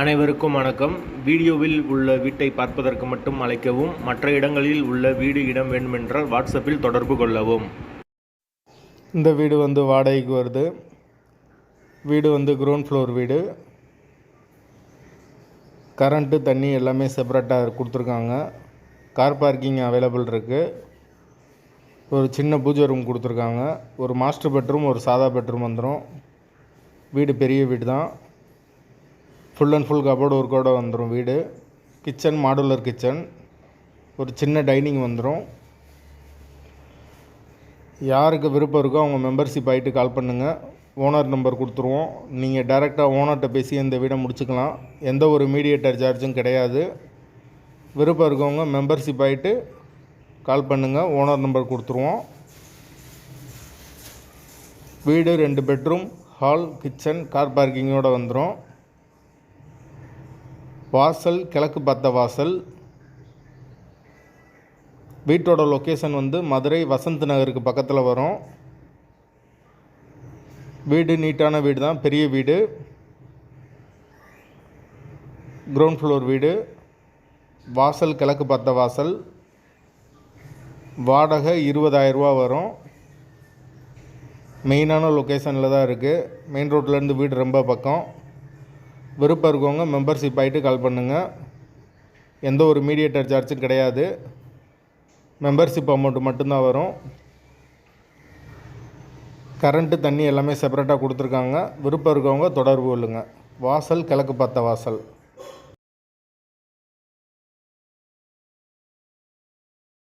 அனைவருக்கும் வணக்கம். வீடியோவில் உள்ள வீட்டை பார்ப்பதற்கு மட்டும் அழைக்கவும். மற்ற இடங்களில் உள்ள வீடு இடம் வேண்டுமென்றால் வாட்ஸ்அப்பில் தொடர்பு கொள்ளவும். இந்த வீடு வாடகைக்கு வருது. வீடு கிரவுண்ட் ஃப்ளோர் வீடு. கரண்ட்டு தண்ணி எல்லாமே செப்பரேட்டாக கொடுத்துருக்காங்க. கார் பார்க்கிங் அவைலபிள் இருக்குது. ஒரு சின்ன பூஜை ரூம் கொடுத்துருக்காங்க. ஒரு மாஸ்டர் பெட்ரூம், ஒரு சாதா பெட்ரூம் வந்துடும். வீடு பெரிய வீடு தான். ஃபுல் அண்ட் ஃபுல் கபோர்டு ஒர்க்கோடு வந்துடும் வீடு. Kitchen modular kitchen. ஒரு சின்ன டைனிங் வந்துடும். யாருக்கு விருப்பம் இருக்கோ அவங்க மெம்பர்ஷிப் ஆகிட்டு கால் பண்ணுங்கள். ஓனர் நம்பர் கொடுத்துருவோம். நீங்கள் டைரெக்டாக ஓனர்கிட்ட பேசி இந்த வீடை முடிச்சுக்கலாம். எந்த ஒரு மீடியேட்டர் சார்ஜும் கிடையாது. விருப்பம் இருக்கவங்க மெம்பர்ஷிப் ஆகிட்டு கால் பண்ணுங்கள். ஓனர் நம்பர் கொடுத்துருவோம். வீடு 2 பெட்ரூம், ஹால், கிச்சன், கார் பார்க்கிங்கோடு வந்துடும். வாசல் கிழக்கு பார்த்த வாசல். வீட்டோட லொக்கேஷன் மதுரை வசந்த் நகருக்கு பக்கத்தில் வரும். வீடு நீட்டான வீடு தான், பெரிய வீடு. கிரவுண்ட் ஃப்ளோர் வீடு. வாசல் கிழக்கு பார்த்த வாசல். வாடகை 20,000 ரூபா வரும். மெயினான லொக்கேஷனில் தான் இருக்குது. மெயின் ரோட்லேருந்து வீடு ரொம்ப பக்கம். விருப்பம் இருக்கவங்க மெம்பர்ஷிப் ஆகிட்டு கால் பண்ணுங்கள். எந்த ஒரு மீடியேட்டர் சார்ஜும் கிடையாது. மெம்பர்ஷிப் அமௌண்ட்டு மட்டும்தான் வரும். கரண்ட்டு தண்ணி எல்லாமே செப்பரேட்டாக கொடுத்துருக்காங்க. விருப்பம் இருக்கவங்க தொடர்பு கொள்ளுங்கள். வாசல் கிழக்கு பார்த்த வாசல்.